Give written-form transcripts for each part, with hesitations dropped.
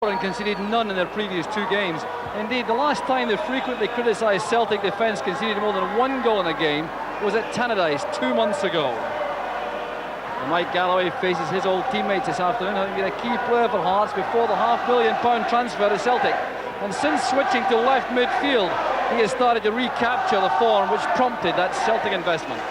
and conceded none in their previous 2 games. Indeed, the last time the frequently criticised Celtic defence conceded more than 1 goal in a game was at Tannadice 2 months ago. And Mike Galloway faces his old teammates this afternoon, having been a key player for Hearts before the £500,000 transfer to Celtic. And since switching to left midfield, he has started to recapture the form which prompted that Celtic investment.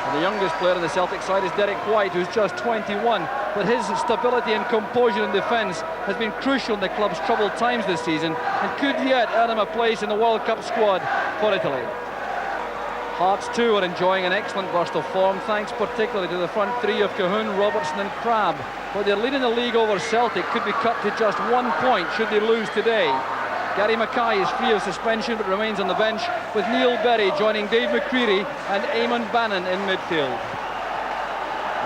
And the youngest player on the Celtic side is Derek White, who's just 21, but his stability and composure in defence has been crucial in the club's troubled times this season and could yet earn him a place in the World Cup squad for Italy. Hearts too are enjoying an excellent burst of form, thanks particularly to the front 3 of Cahoon, Robertson and Crabb. But their lead in the league over Celtic could be cut to just 1 point should they lose today. Gary Mackay is free of suspension but remains on the bench, with Neil Berry joining Dave McCreery and Eamon Bannon in midfield.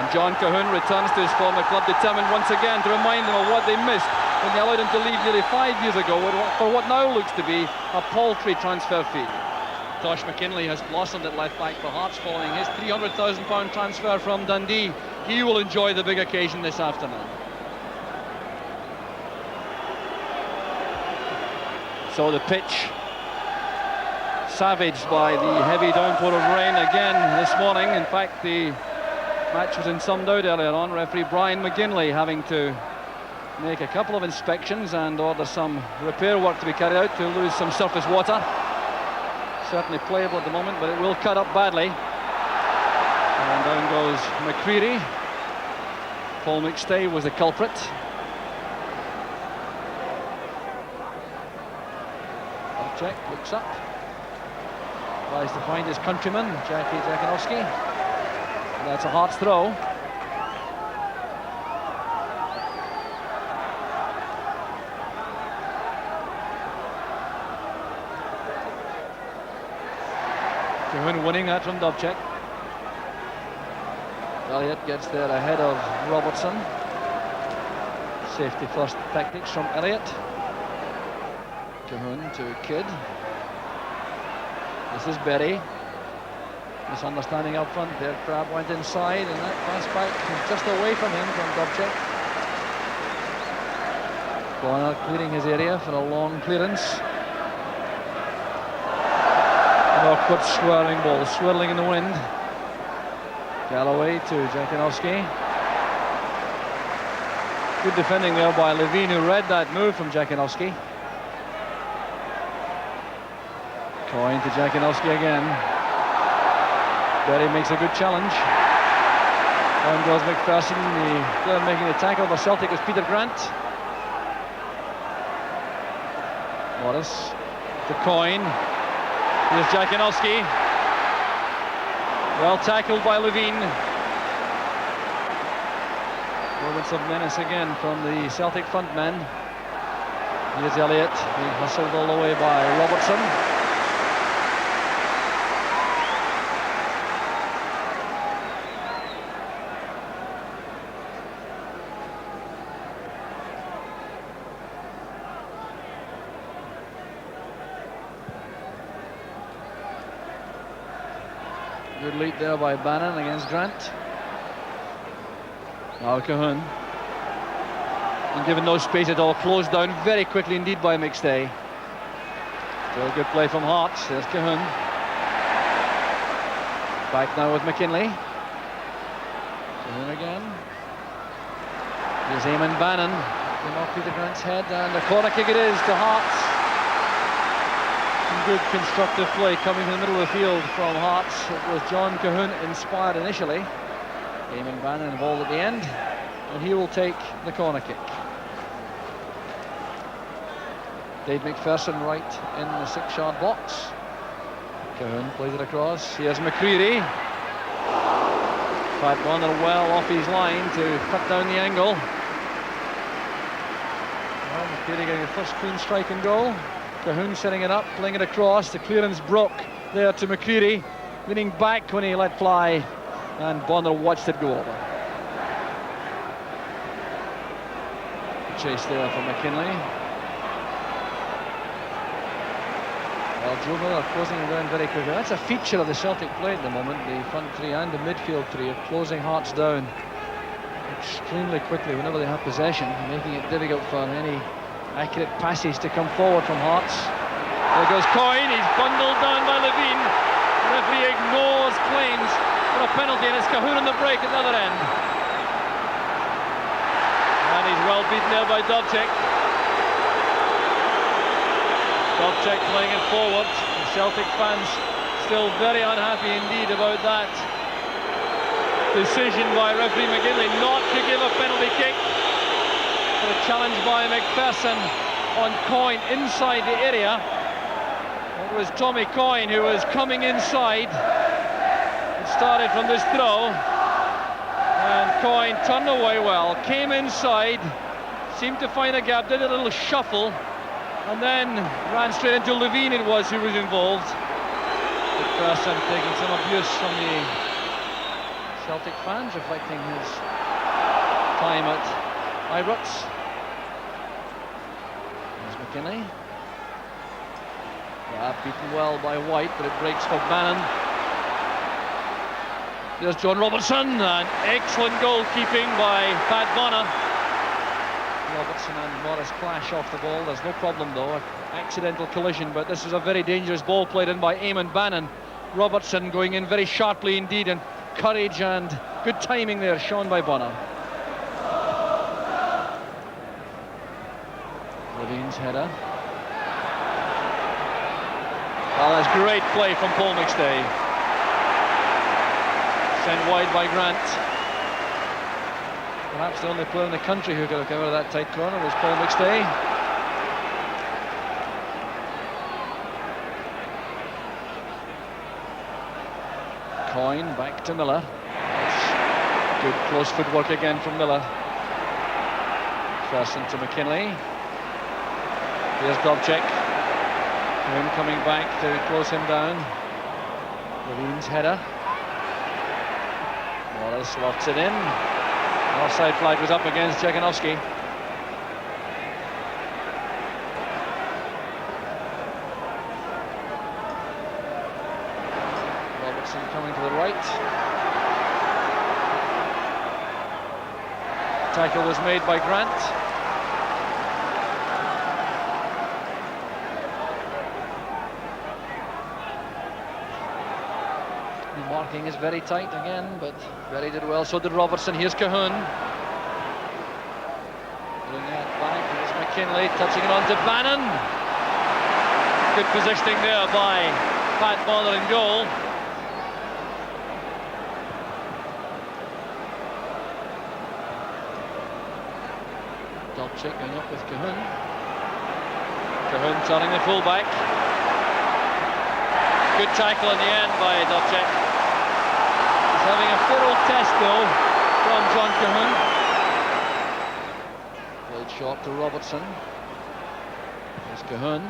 And John Cahoon returns to his former club, determined once again to remind them of what they missed when they allowed him to leave nearly 5 years ago for what now looks to be a paltry transfer fee. Tosh McKinlay has blossomed at left back for Hearts following his £300,000 transfer from Dundee. He will enjoy the big occasion this afternoon. So the pitch savaged by the heavy downpour of rain again this morning. In fact, the match was in some doubt earlier on. Referee Brian McGinley having to make a couple of inspections and order some repair work to be carried out to lose some surface water. Certainly playable at the moment, but it will cut up badly. And down goes McCreery. Paul McStay was the culprit. Check, looks up, tries to find his countryman, Jackie Jakanowski. And that's a Hearts throw. Cahoon winning that from Dubček. Elliott gets there ahead of Robertson. Safety first tactics from Elliott. Cahoon to Kidd. This is Berry. Misunderstanding up front there. Crabb went inside and that pass back just away from him from Dubček. Bonner clearing his area for a long clearance. An awkward swirling ball, swirling in the wind. Galloway to Jakanowski. Good defending there by Levine, who read that move from Jakanowski. Coyne to Jakanowski again. Berry makes a good challenge. Down goes McPherson. The player making the tackle for Celtic was Peter Grant. Morris to Coyne. Here's Jakanowski. Well tackled by Levine. Moments of menace again from the Celtic frontman. Here's Elliott, being hustled all the way by Robertson. Good lead there by Bannon against Grant. Now Cahoon. And given no space at all, closed down very quickly indeed by McStay. Still good play from Hearts. There's Cahoon. Back now with McKinlay. Cahoon again. Here's Eamon Bannon. Came off Peter Grant's head, and a corner kick it is to Hearts. Good constructive play coming in the middle of the field from Hearts. It was John Cahoon inspired initially. Eamon Bannon involved at the end, and he will take the corner kick. Dave McPherson right in the 6-yard box. Cahoon plays it across. Here's McCreery. Pat Bonner well off his line to cut down the angle. Well, McCreery getting the first clean strike and goal. Cahoon setting it up, playing it across. The clearance broke there to McCreery, leaning back when he let fly, and Bonner watched it go over. Chase there for McKinlay. Well, Drover are closing him down very quickly. That's a feature of the Celtic play at the moment, the front 3 and the midfield 3 are closing Hearts down. extremely quickly whenever they have possession, making it difficult for any accurate passes to come forward from Hearts. There goes Coyne, he's bundled down by Levine. The referee ignores claims for a penalty, and it's Cahoon on the break at the other end. And he's well beaten there by Dubček. Dubček playing it forward. The Celtic fans still very unhappy indeed about that decision by referee McGinley not to give a penalty kick. But a challenge by McPherson on Coyne inside the area. It was Tommy Coyne who was coming inside. It started from this throw, and Coyne turned away well, came inside, seemed to find a gap, did a little shuffle, and then ran straight into Levine. It was who was involved. McPherson taking some abuse from the Celtic fans, reflecting his time at Ibrox. There's McKinley. Beaten well by White, but it breaks for Bannon. There's John Robertson, and excellent goalkeeping by Pat Bonner. Robertson and Morris clash off the ball. There's no problem though, an accidental collision, but this is a very dangerous ball played in by Eamon Bannon. Robertson going in very sharply indeed, and courage and good timing there shown by Bonner. Levine's header. Well, that's great play from Paul McStay. Sent wide by Grant. Perhaps the only player in the country who could have come out of that tight corner was Paul McStay. Coyne back to Miller. That's good close footwork again from Miller. First into McKinley. Here's Dubček. Him coming back to close him down. Levine's header. Wallace lofts it in. Offside flag was up against Jekanovski. Robertson coming to the right. Tackle was made by Grant. Marking is very tight again, but Berry did well, so did Robertson. Here's Cahoon. Bringing it back, here's McKinley, touching it on to Bannon. Good positioning there by Pat Bonner in goal. Dubček going up with Cahoon. Cahoon turning the full-back. Good tackle in the end by Dubček. He's having a thorough test though from John Cahoon. Played short to Robertson. There's Cahoon.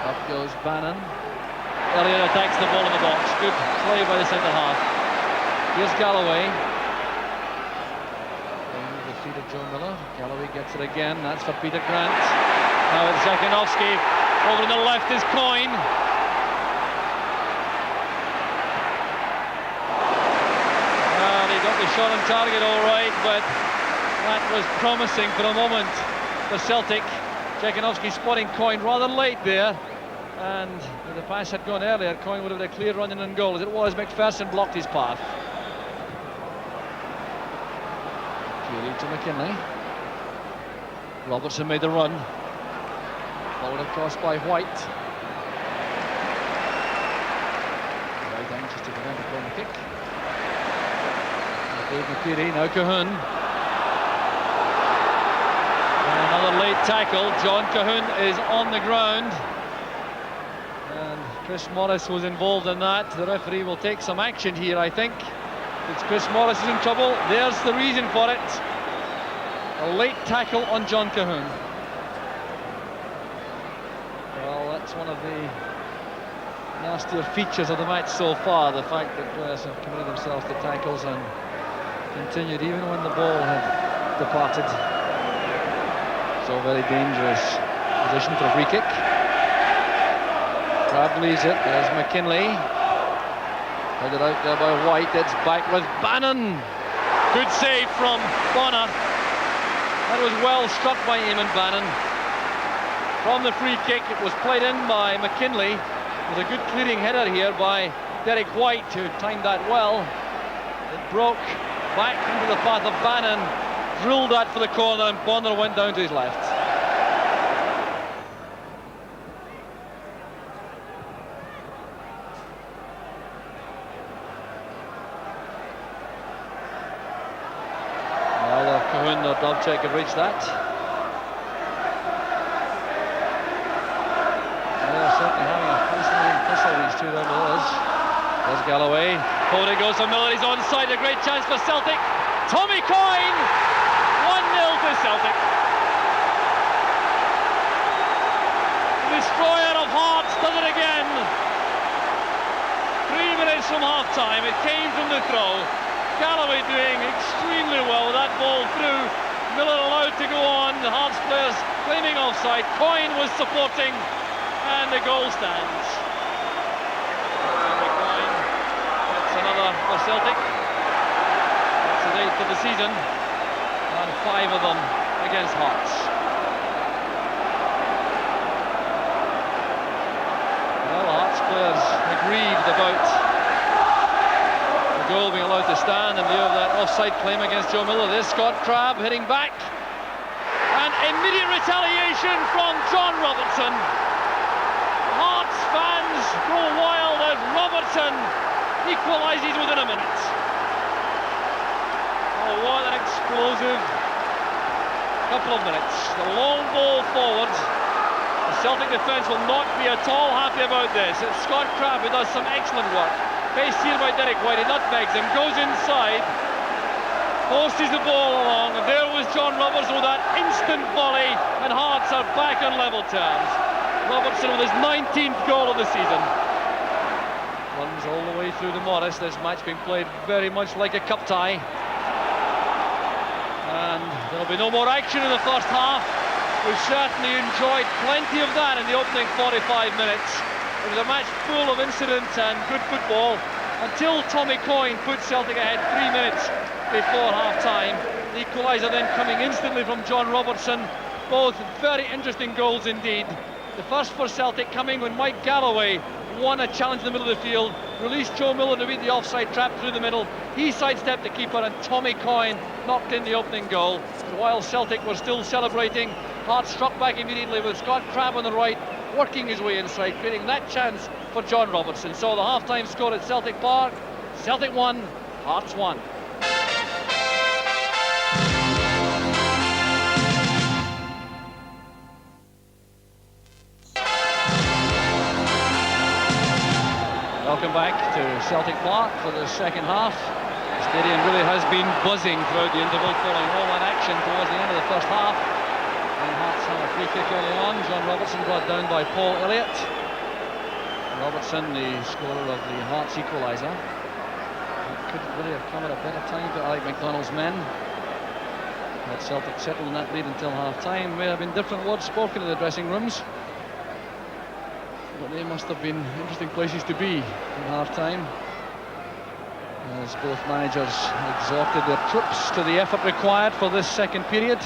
Up goes Bannon. Elliott attacks the ball in the box. Good play by the centre half. Here's Galloway. The feet of Joe Miller. Galloway gets it again. That's for Peter Grant. Now it's Jekanovski. Over on the left is Coyne. The shot on target all right, but that was promising for a moment for Celtic. Jekanovski spotting Coyne rather late there, and if the pass had gone earlier, Coyne would have had a clear run in and goal. As it was, McPherson blocked his path. Keely to McKinley. Robertson made the run, followed across by White. Right anxious to prevent a corner kick. Dave McCready, now Cahoon. And another late tackle. John Cahoon is on the ground. And Chris Morris was involved in that. The referee will take some action here, I think. It's Chris Morris is in trouble. There's the reason for it. A late tackle on John Cahoon. Well, that's one of the nastier features of the match so far, the fact that players have committed themselves to tackles and continued even when the ball had departed. So very dangerous position for a free kick. Crab leaves it. There's McKinley. Headed out there by White. It's back with Bannon. Good save from Bonner. That was well struck by Eamon Bannon. From the free kick, it was played in by McKinley. It was a good clearing header here by Derek White, who timed that well. It broke back into the path of Bannon, drilled that for the corner, and Bonner went down to his left. Either Cahoon or Dovcek have reached that. They're certainly having a fascinating tussle, these two down below us. There's Galloway. Cody goes for Miller, he's onside, a great chance for Celtic. Tommy Coyne! 1-0 to Celtic. Destroyer of Hearts does it again. 3 minutes from half-time, it came from the throw. Galloway doing extremely well with that ball through. Miller allowed to go on, the Hearts players claiming offside. Coyne was supporting, and the goal stands. That's another for Celtic. That's the date for the season, and 5 of them against Hearts. Well, the Hearts players aggrieved about the goal being allowed to stand in view of that offside claim against Joe Miller. There's Scott Crabb hitting back, and immediate retaliation from John Robertson. Hearts fans go wild as Robertson equalises within a minute. Oh, what an explosive couple of minutes. The long ball forward. The Celtic defence will not be at all happy about this. It's Scott Crabb who does some excellent work. Faced here by Derek White, he nutmegs him, goes inside, posts the ball along, and there was John Robertson with that instant volley, and Hearts are back on level terms. Robertson with his 19th goal of the season. Runs all the way through the Morris. This match being played very much like a cup tie. And there'll be no more action in the first half. We certainly enjoyed plenty of that in the opening 45 minutes. It was a match full of incident and good football until Tommy Coyne put Celtic ahead 3 minutes before half-time. The equaliser then coming instantly from John Robertson. Both very interesting goals indeed. The first for Celtic coming when Mike Galloway won a challenge in the middle of the field, released Joe Miller to beat the offside trap through the middle. He sidestepped the keeper, and Tommy Coyne knocked in the opening goal. And while Celtic were still celebrating, Hearts struck back immediately with Scott Crabb on the right, working his way inside, creating that chance for John Robertson. So the half-time score at Celtic Park, Celtic 1, Hearts 1. Welcome back to Celtic Park for the second half. The stadium really has been buzzing throughout the interval, following all that action towards the end of the first half. And Hearts have a free kick early on. John Robertson brought down by Paul Elliott. Robertson, the scorer of the Hearts equaliser. Couldn't really have come at a better time to Alec McDonald's men. Had Celtic settled in that lead until half-time. May have been different words spoken in the dressing rooms, but they must have been interesting places to be in half-time, as both managers exhorted their troops to the effort required for this second period.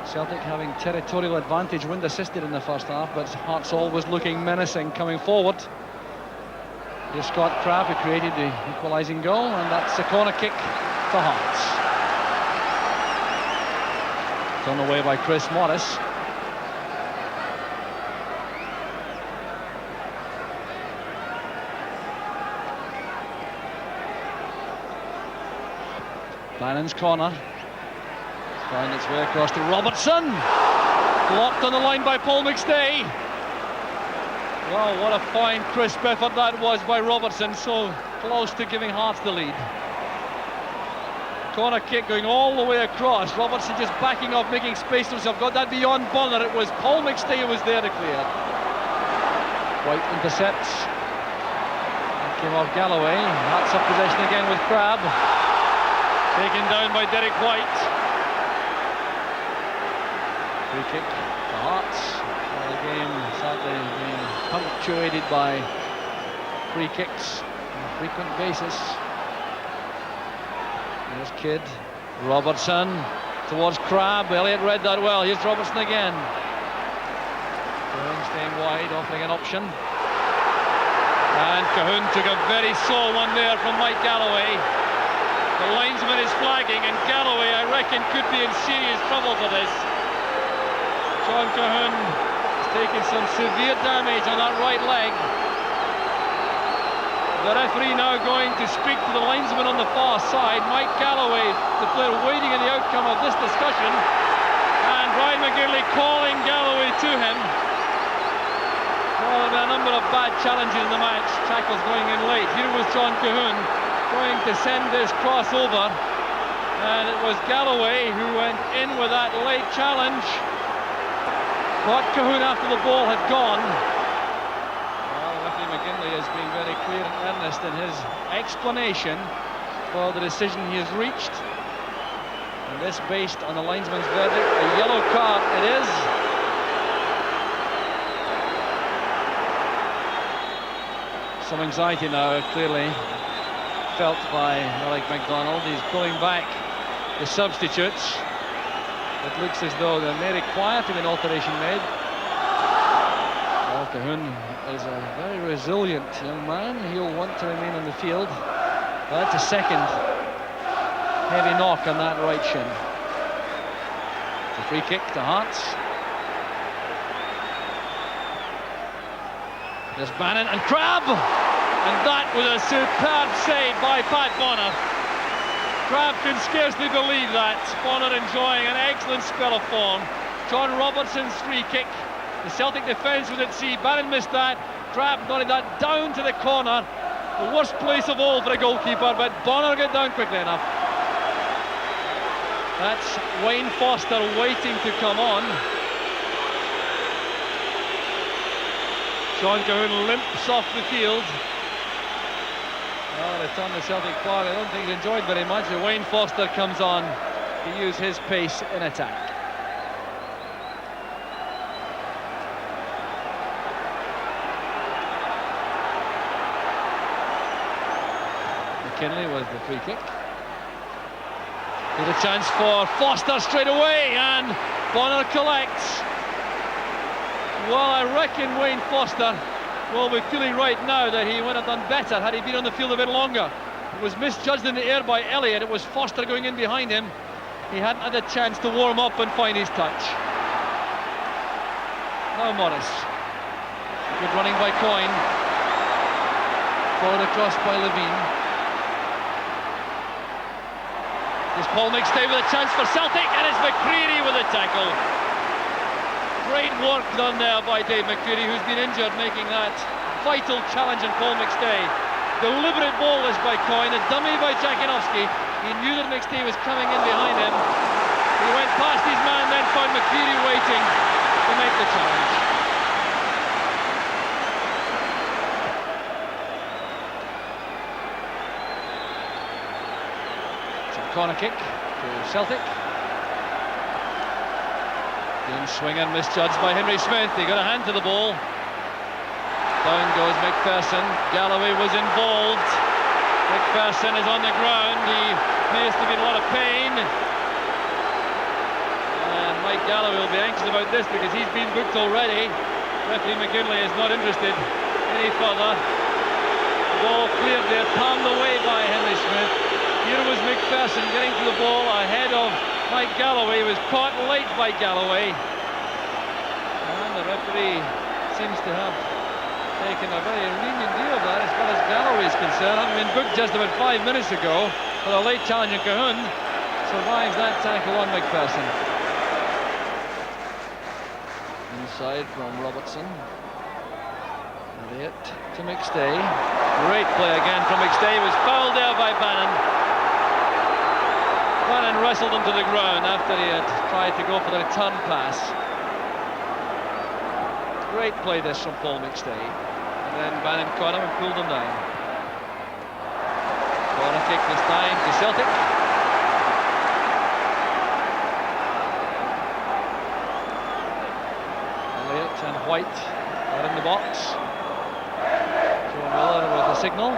Celtic having territorial advantage, wind assisted in the first half, but Hearts always looking menacing coming forward. Here's Scott Crabb, who created the equalising goal, and that's a corner kick for Hearts. Thrown away by Chris Morris. Bannon's corner. Found its way across to Robertson. Blocked on the line by Paul McStay. Well, what a fine, crisp effort that was by Robertson. So close to giving Hearts the lead. Corner kick going all the way across. Robertson just backing off, making space for himself. Got that beyond Bonner. It was Paul McStay who was there to clear. White intercepts. Came off Galloway. Hearts up possession again with Crabb. Taken down by Derek White. Free kick for Hearts. Well, the game sadly being punctuated by free kicks on a frequent basis. Here's Kidd. Robertson towards Crabb. Elliott read that well. Here's Robertson again. Cahoon staying wide, offering an option. And Cahoon took a very slow one there from Mike Galloway. The linesman is flagging, and Galloway, I reckon, could be in serious trouble for this. John Cahoon has taken some severe damage on that right leg. The referee now going to speak to the linesman on the far side. Mike Galloway, the player waiting in the outcome of this discussion. And Brian McGinley calling Galloway to him. Well, there have been a number of bad challenges in the match. Tackles going in late. Here was John Cahoon going to send this cross over. And it was Galloway who went in with that late challenge. Caught Cahoon after the ball had gone. McGinley has been very clear and earnest in his explanation for the decision he has reached. And this based on the linesman's verdict. A yellow card it is. Some anxiety now clearly felt by Alec MacDonald. He's pulling back the substitutes. It looks as though there may require to be an alteration made. Cahoon is a very resilient young man. He'll want to remain on the field. That's a second heavy knock on that right shin. It's a free kick to Hearts. There's Bannon and Crabb, and that was a superb save by Pat Bonner. Crabb can scarcely believe that. Bonner enjoying an excellent spell of form. John Robertson's free kick. The Celtic defence was at sea. Bannon missed that. Crabb nodded that down to the corner. The worst place of all for a goalkeeper, but Bonner got down quickly enough. That's Wayne Foster waiting to come on. Sean Cahoon limps off the field. Well, it's on the Celtic flag. I don't think he's enjoyed very much. Wayne Foster comes on to use his pace in attack. McKinley was the free kick. Here's a chance for Foster straight away, and Bonner collects. Well, I reckon Wayne Foster will be feeling right now that he would have done better had he been on the field a bit longer. It was misjudged in the air by Elliott. It was Foster going in behind him. He hadn't had a chance to warm up and find his touch. Now Morris. Good running by Coyne. Forward across by Levine. There's Paul McStay with a chance for Celtic, and it's McCreary with a tackle. Great work done there by Dave McCreary, who's been injured, making that vital challenge on Paul McStay. Deliberate ball this by Coyne, a dummy by Jakinovski. He knew that McStay was coming in behind him. He went past his man, then found McCreary waiting to make the challenge. Corner kick to Celtic. Good swing and misjudged by Henry Smith. He got a hand to the ball. Down goes McPherson. Galloway was involved. McPherson is on the ground. He appears to be in a lot of pain. And Mike Galloway will be anxious about this because he's been booked already. Referee McGinley is not interested any further. The ball cleared there, palmed away by Henry Smith. Here was McPherson getting to the ball ahead of Mike Galloway. He was caught late by Galloway. And the referee seems to have taken a very lenient view of that as far as Galloway is concerned. Having been booked just about 5 minutes ago for a late challenge in Cahoon, survives that tackle on McPherson. Inside from Robertson. Elliott to McStay. Great play again from McStay. He was fouled there by Bannon. Bannon wrestled him to the ground after he had tried to go for the return pass. Great play this from Paul McStay. And then Bannon caught him and pulled him down. Corner kick this time to Celtic. Elliott and White are in the box. Joe Miller with the signal.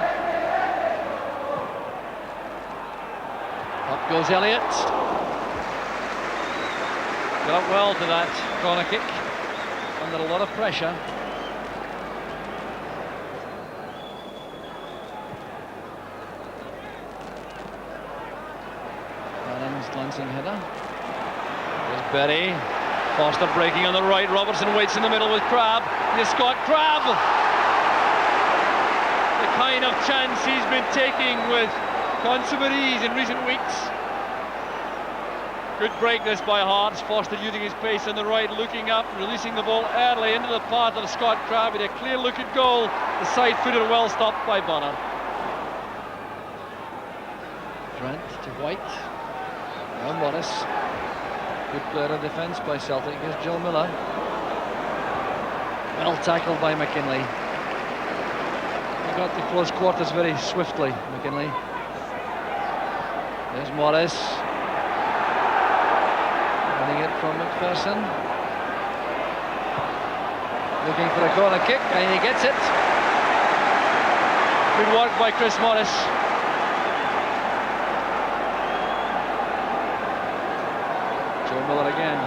Up goes Elliott. Got up well to that corner kick, under a lot of pressure. Adams glancing header. There's Berry. Foster breaking on the right. Robertson waits in the middle with Crabbe. Here's Scott Crabbe. The kind of chance he's been taking with consummate ease in recent weeks. Good break this by Hearts. Foster using his pace on the right, looking up, releasing the ball early into the path of Scott Crabbe. He had a clear look at goal. The side footer well stopped by Bonner. Grant to White. Now Morris. Good player of defence by Celtic. Here's Joe Miller. Well tackled by McKinley. He got to close quarters very swiftly, McKinley. There's Morris. Winning it from McPherson. Looking for a corner kick, and he gets it. Good work by Chris Morris. Joe Miller again,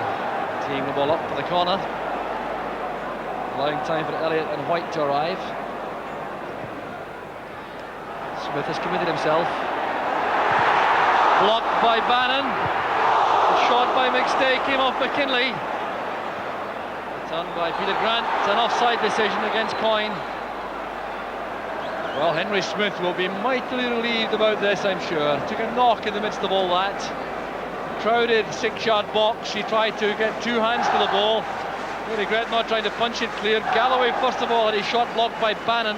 teeing the ball up for the corner. Allowing time for Elliott and White to arrive. Smith has committed himself. Blocked by Bannon. The shot by McStay came off McKinley. Returned by Peter Grant. It's an offside decision against Coyne. Well, Henry Smith will be mightily relieved about this, I'm sure. Took a knock in the midst of all that. Crowded 6-yard box. He tried to get two hands to the ball. I regret not trying to punch it clear. Galloway, first of all, had his shot blocked by Bannon.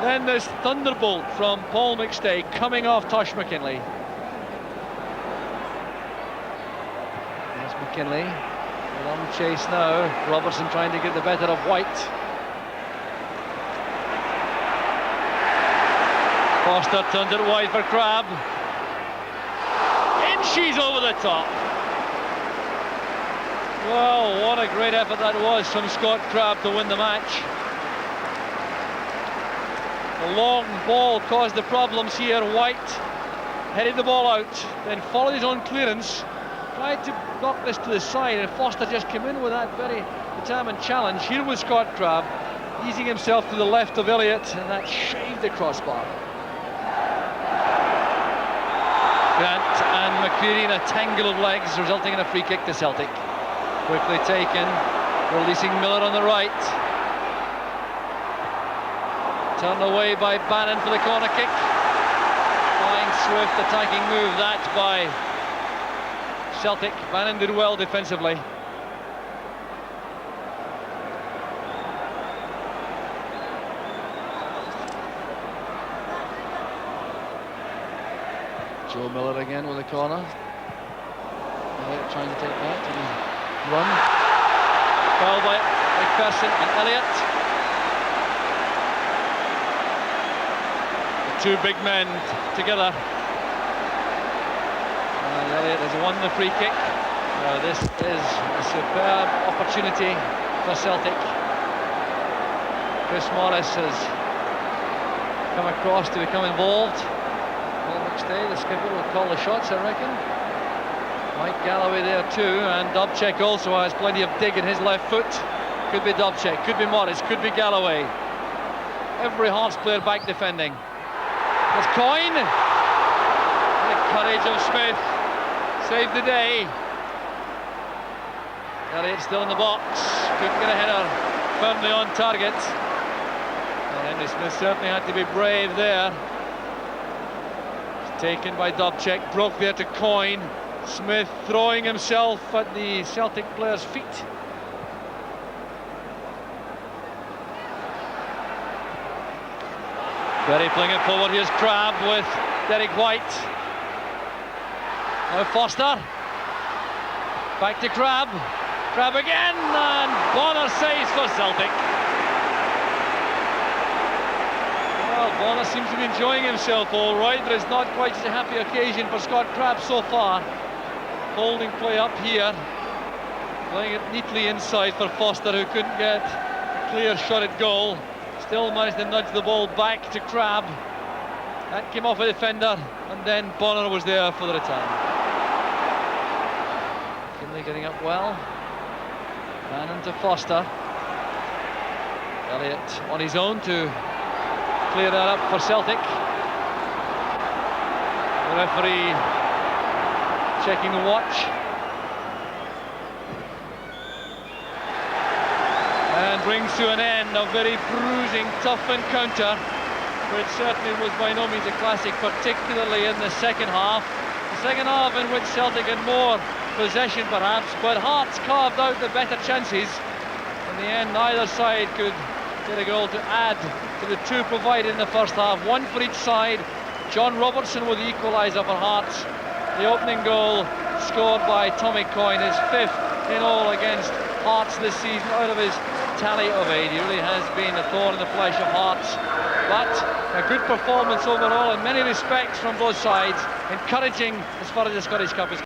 Then this thunderbolt from Paul McStay coming off Tosh McKinley. There's McKinley. Long chase now. Robertson trying to get the better of White. Foster turned it wide for Crabbe. She's over the top. Well, what a great effort that was from Scott Crabbe to win the match. The long ball caused the problems here. White headed the ball out, then followed his own clearance, tried to knock this to the side, and Foster just came in with that very determined challenge. Here was Scott Crabbe, easing himself to the left of Elliott, and that shaved the crossbar. Grant and McCreary in a tangle of legs, resulting in a free kick to Celtic. Quickly taken, releasing Miller on the right. Turned away by Bannon for the corner kick. Fine, swift attacking move that by Celtic. Bannon did well defensively. Joe Miller again with a corner. Elliott trying to take that and run. Foul by McPherson and Elliott. The two big men together. And Elliott has won the free kick. This is a superb opportunity for Celtic. Chris Morris has come across to become involved. Paul McStay, the skipper, will call the shots, I reckon. Mike Galloway there too, and Dobchek also has plenty of dig in his left foot. Could be Dobchek, could be Morris, could be Galloway. Every Hearts player back defending. There's Coyne. The courage of Smith saved the day. Elliott still in the box, couldn't get a header firmly on target. Well, Henry Smith certainly had to be brave there. Taken by Dobchek, broke there to Coyne. Smith throwing himself at the Celtic player's feet. Berry playing it forward. Here's Crabbe with Derek White. Now Foster. Back to Crabbe. Crabbe again, and Bonner saves for Celtic. Well, Bonner seems to be enjoying himself all right, but it's not quite such a happy occasion for Scott Crabbe so far. Holding play up here, playing it neatly inside for Foster, who couldn't get a clear shot at goal. Still managed to nudge the ball back to Crabbe. That came off a defender, and then Bonner was there for the return. Finlay getting up well. Bannon to Foster. Elliott on his own to clear that up for Celtic. The referee checking the watch. And brings to an end a very bruising, tough encounter, which certainly was by no means a classic, particularly in the second half. The second half in which Celtic had more possession perhaps, but Hearts carved out the better chances. In the end, neither side could get a goal to add to the two provided in the first half, one for each side. John Robertson with the equaliser for Hearts. The opening goal scored by Tommy Coyne, his fifth in all against Hearts this season out of his tally of 8. He really has been a thorn in the flesh of Hearts, but a good performance overall in many respects from both sides, encouraging as far as the Scottish Cup is concerned.